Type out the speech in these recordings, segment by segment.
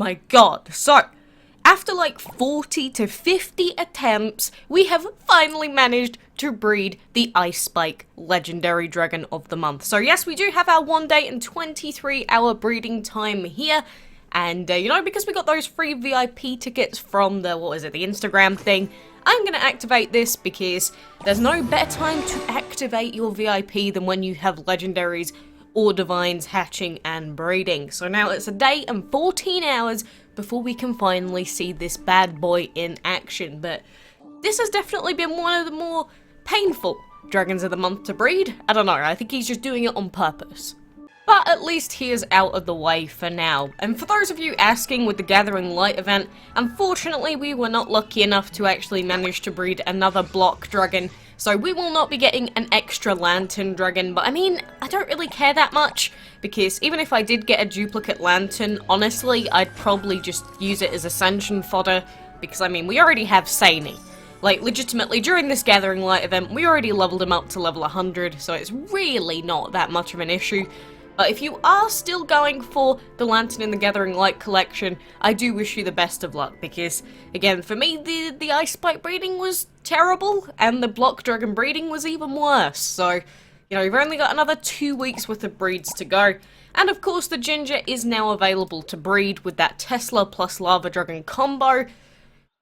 my god. So, after like 40 to 50 attempts, we have finally managed to breed the Ice Spike Legendary Dragon of the Month. So yes, we do have our 1 day and 23 hour breeding time here. And, you know, because we got those free VIP tickets from the, the Instagram thing, I'm going to activate this because there's no better time to activate your VIP than when you have legendaries or divines hatching and breeding. So now it's a day and 14 hours before we can finally see this bad boy in action. But this has definitely been one of the more painful dragons of the month to breed. I don't know, I think he's just doing it on purpose. But at least he is out of the way for now. And for those of you asking with the Gathering Light event, unfortunately we were not lucky enough to actually manage to breed another block dragon. So we will not be getting an extra lantern dragon, but I mean, I don't really care that much, because even if I did get a duplicate lantern, honestly, I'd probably just use it as ascension fodder, because I mean, we already have Saini. Like, legitimately, during this Gathering Light event, we already leveled him up to level 100, so it's really not that much of an issue. But if you are still going for the Lantern in the Gathering Light collection, I do wish you the best of luck, because, again, for me, the Ice Spike breeding was terrible, and the Block Dragon breeding was even worse. So, you know, you've only got another 2 weeks worth of breeds to go. And of course, the Ginger is now available to breed with that Tesla plus Lava Dragon combo,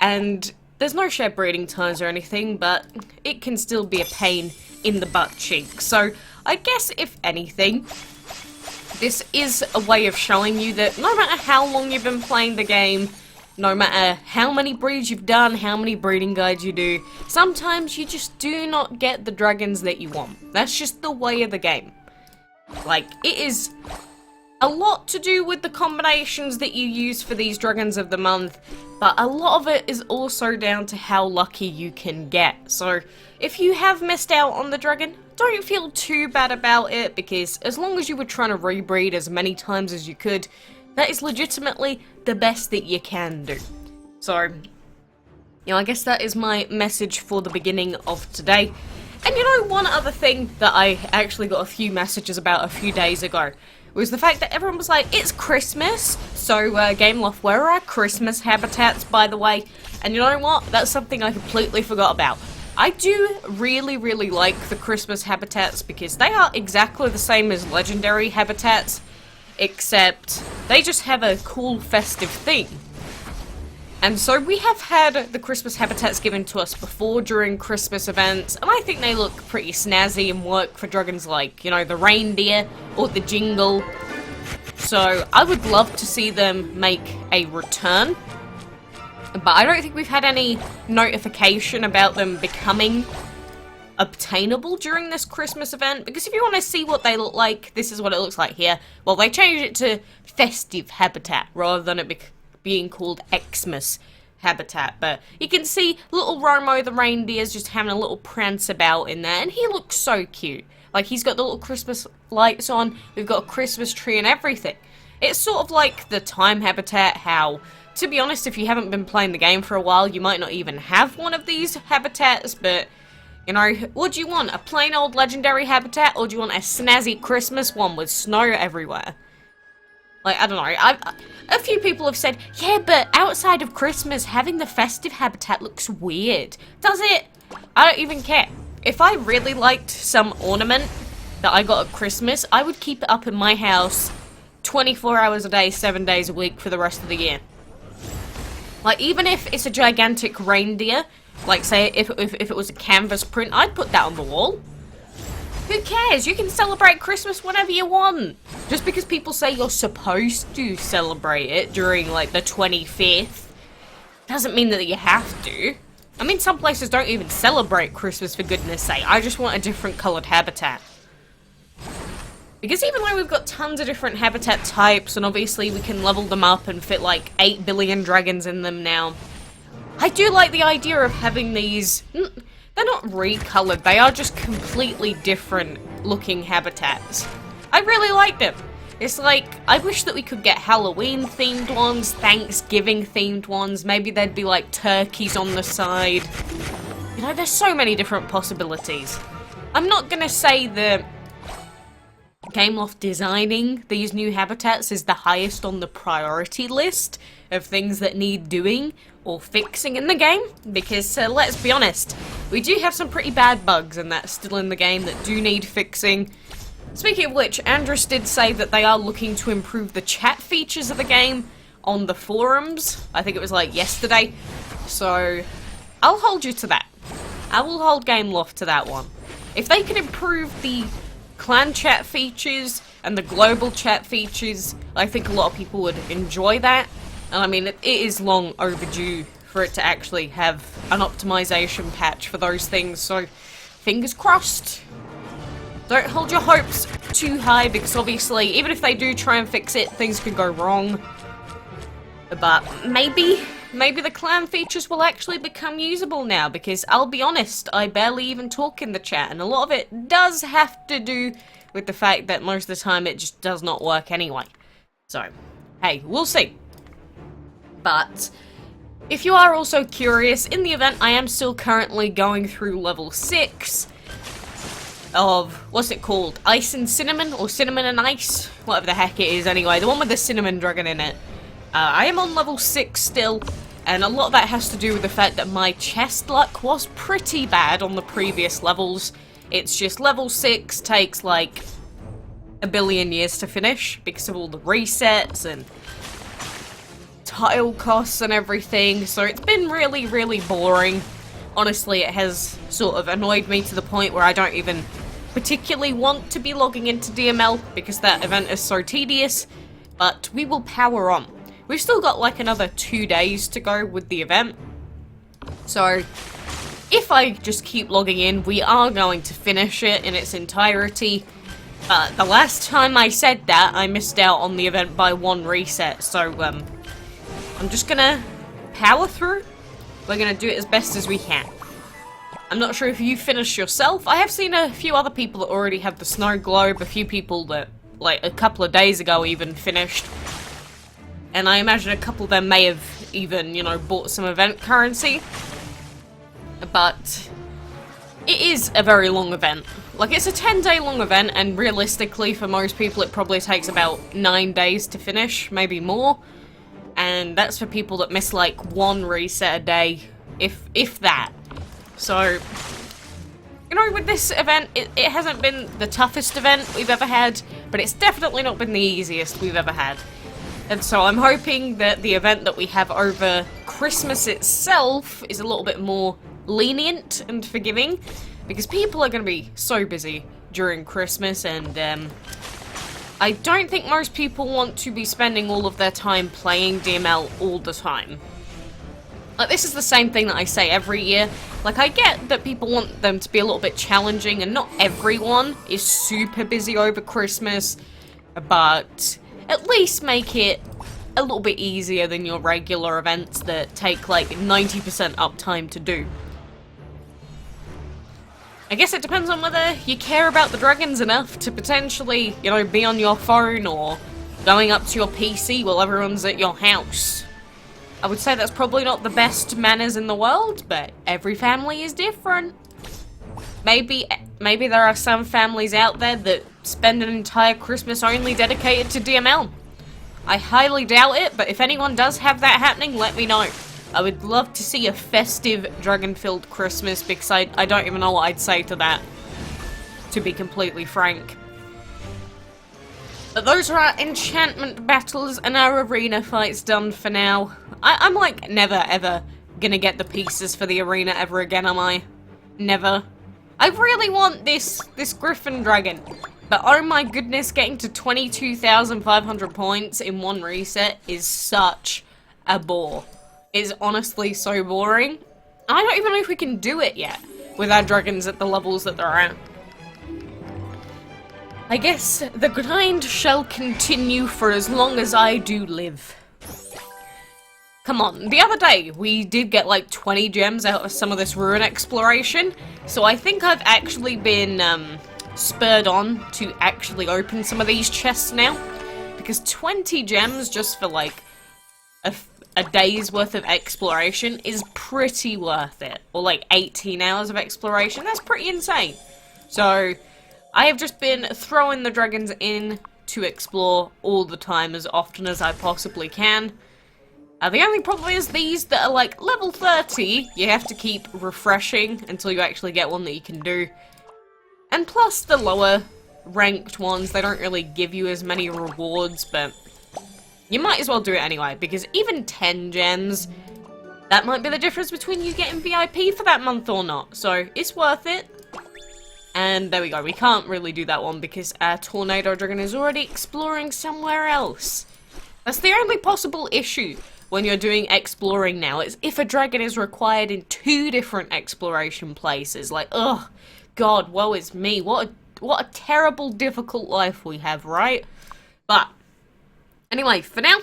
and there's no shared breeding times or anything, but it can still be a pain in the butt cheek. So, I guess, if anything, this is a way of showing you that no matter how long you've been playing the game, no matter how many breeds you've done, how many breeding guides you do, sometimes you just do not get the dragons that you want. That's just the way of the game. Like, it is a lot to do with the combinations that you use for these dragons of the month, but a lot of it is also down to how lucky you can get. So, if you have missed out on the dragon, don't feel too bad about it, because as long as you were trying to rebreed as many times as you could, that is legitimately the best that you can do. So, you know, I guess that is my message for the beginning of today. And you know, one other thing that I actually got a few messages about a few days ago was the fact that everyone was like, it's Christmas, so Gameloft, where are our Christmas habitats, by the way? And you know what? That's something I completely forgot about. I do really, really like the Christmas habitats because they are exactly the same as legendary habitats, except they just have a cool festive theme. And so we have had the Christmas habitats given to us before during Christmas events, and I think they look pretty snazzy and work for dragons like, you know, the reindeer or the jingle. So I would love to see them make a return. But I don't think we've had any notification about them becoming obtainable during this Christmas event. Because if you want to see what they look like, this is what it looks like here. Well, they changed it to festive habitat rather than it being called Xmas habitat. But you can see little Romo the reindeer's just having a little prance about in there. And he looks so cute. Like, he's got the little Christmas lights on. We've got a Christmas tree and everything. It's sort of like the time habitat, how, to be honest, if you haven't been playing the game for a while, you might not even have one of these habitats, but, you know, what do you want? A plain old legendary habitat, or do you want a snazzy Christmas one with snow everywhere? Like, I don't know, a few people have said, yeah, but outside of Christmas, having the festive habitat looks weird. Does it? I don't even care. If I really liked some ornament that I got at Christmas, I would keep it up in my house 24 hours a day, 7 days a week for the rest of the year. Like, even if it's a gigantic reindeer, like, say, if it was a canvas print, I'd put that on the wall. Who cares? You can celebrate Christmas whenever you want. Just because people say you're supposed to celebrate it during, like, the 25th, doesn't mean that you have to. I mean, some places don't even celebrate Christmas, for goodness sake. I just want a different coloured habitat. Because even though we've got tons of different habitat types, and obviously we can level them up and fit like 8 billion dragons in them now, I do like the idea of having these, they're not recolored, they are just completely different looking habitats. I really like them. It's like, I wish that we could get Halloween themed ones, Thanksgiving themed ones, maybe there'd be like turkeys on the side. You know, there's so many different possibilities. I'm not gonna say that Gameloft designing these new habitats is the highest on the priority list of things that need doing or fixing in the game, because let's be honest, we do have some pretty bad bugs and that's still in the game that do need fixing. Speaking of which, Andrus did say that they are looking to improve the chat features of the game on the forums. I think it was like yesterday. So, I'll hold you to that. I will hold Gameloft to that one. If they can improve the clan chat features and the global chat features, I think a lot of people would enjoy that. And I mean, it is long overdue for it to actually have an optimization patch for those things, so fingers crossed. Don't hold your hopes too high, because obviously, even if they do try and fix it, things could go wrong. But maybe the clan features will actually become usable now, because I'll be honest, I barely even talk in the chat, and a lot of it does have to do with the fact that most of the time it just does not work anyway. So, hey, we'll see. But if you are also curious, in the event I am still currently going through level 6 of, what's it called? Ice and Cinnamon, or Cinnamon and Ice? Whatever the heck it is anyway, the one with the cinnamon dragon in it. I am on level 6 still, and a lot of that has to do with the fact that my chest luck was pretty bad on the previous levels. It's just level 6 takes like a billion years to finish because of all the resets and tile costs and everything, so it's been really, really boring. Honestly, it has sort of annoyed me to the point where I don't even particularly want to be logging into DML because that event is so tedious, but we will power on. We've still got like another 2 days to go with the event, so if I just keep logging in, we are going to finish it in its entirety. The last time I said that, I missed out on the event by 1 reset, so I'm just gonna power through. We're gonna do it as best as we can. I'm not sure if you finished yourself. I have seen a few other people that already have the snow globe, a few people that, like, a couple of days ago even finished. And I imagine a couple of them may have even, you know, bought some event currency. But it is a very long event. Like, it's a 10-day long event, and realistically, for most people, it probably takes about 9 days to finish, maybe more. And that's for people that miss like 1 reset a day, if that. So, you know, with this event, it hasn't been the toughest event we've ever had, but it's definitely not been the easiest we've ever had. And so I'm hoping that the event that we have over Christmas itself is a little bit more lenient and forgiving, because people are going to be so busy during Christmas, and I don't think most people want to be spending all of their time playing DML all the time. Like, this is the same thing that I say every year. Like, I get that people want them to be a little bit challenging, and not everyone is super busy over Christmas, but at least make it a little bit easier than your regular events that take like 90% uptime to do. I guess it depends on whether you care about the dragons enough to potentially, you know, be on your phone or going up to your PC while everyone's at your house. I would say that's probably not the best manners in the world, but every family is different. Maybe there are some families out there that spend an entire Christmas only dedicated to DML. I highly doubt it, but if anyone does have that happening, let me know. I would love to see a festive, dragon-filled Christmas, because I don't even know what I'd say to that, to be completely frank. But those are our enchantment battles and our arena fights done for now. I'm like never ever gonna get the pieces for the arena ever again, am I? Never. I really want this griffin dragon, but oh my goodness, getting to 22,500 points in 1 reset is such a bore. Is honestly so boring. I don't even know if we can do it yet with our dragons at the levels that they're at. I guess the grind shall continue for as long as I do live. Come on, the other day we did get like 20 gems out of some of this ruin exploration, so I think I've actually been spurred on to actually open some of these chests now, because 20 gems just for like a day's worth of exploration is pretty worth it. Or like 18 hours of exploration, that's pretty insane. So I have just been throwing the dragons in to explore all the time as often as I possibly can. The only problem is these that are like level 30, you have to keep refreshing until you actually get one that you can do. And plus the lower ranked ones, they don't really give you as many rewards, but you might as well do it anyway, because even 10 gems, that might be the difference between you getting VIP for that month or not, so it's worth it. And there we go, we can't really do that one because our Tornado Dragon is already exploring somewhere else. That's the only possible issue when you're doing exploring now, is if a dragon is required in 2 different exploration places. Like, ugh, God, woe is me, what a terrible, difficult life we have, right? But anyway, for now,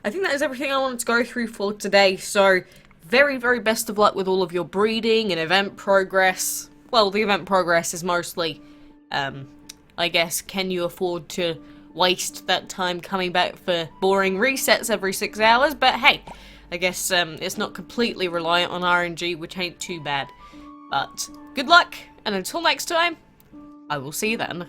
I think that is everything I wanted to go through for today, so very, very best of luck with all of your breeding and event progress. Well, the event progress is mostly, I guess, can you afford to waste that time coming back for boring resets every 6 hours? But hey, I guess it's not completely reliant on RNG, which ain't too bad. But good luck, and until next time, I will see you then.